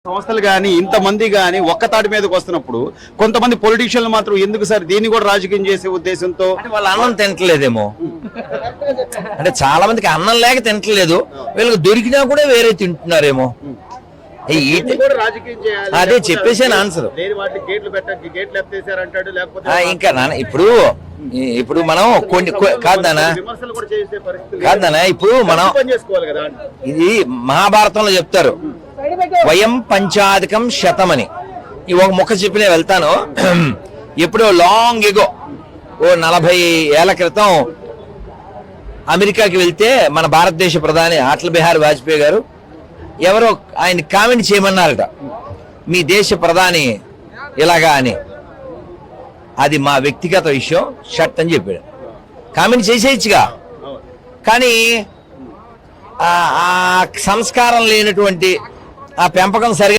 సంస్థలు కానీ ఇంతమంది కానీ ఒక్కతాటి మీదకి వస్తున్నప్పుడు కొంతమంది పొలిటీషియన్లు మాత్రం ఎందుకు సార్ దీన్ని కూడా రాజకీయం చేసే ఉద్దేశంతో అంటే వాళ్ళు అన్నం తింటలేదేమో, అంటే చాలా మందికి అన్నం లేక తింటలేదు, వీళ్ళకి దొరికినా కూడా వేరే తింటున్నారేమో. అదే చెప్పేసాను ఆన్సర్. ఇంకా నాన్న ఇప్పుడు మనం కొన్ని కాదు నాన్న ఇప్పుడు మనం ఇది మహాభారతంలో చెప్తారు, వయం పంచాధికం శతమని. ఈ ఒక ముక్క చెప్పి నేను వెళ్తాను. ఎప్పుడో లాంగ్ ఎగో ఓ 40 ఏళ్ల క్రితం అమెరికాకి వెళ్తే మన భారతదేశ ప్రధాని అటల్ బిహారీ వాజ్పేయి గారు ఎవరో ఆయన కామెంట్ చేయమన్నారట, మీ దేశ ప్రధాని ఇలాగా అని. అది మా వ్యక్తిగత విషయం, షర్ట్ అని చెప్పాడు. కామెంట్ చేసేయచ్చుగా, కానీ ఆ సంస్కారం లేనటువంటి ఆ పెంపకం సరిగా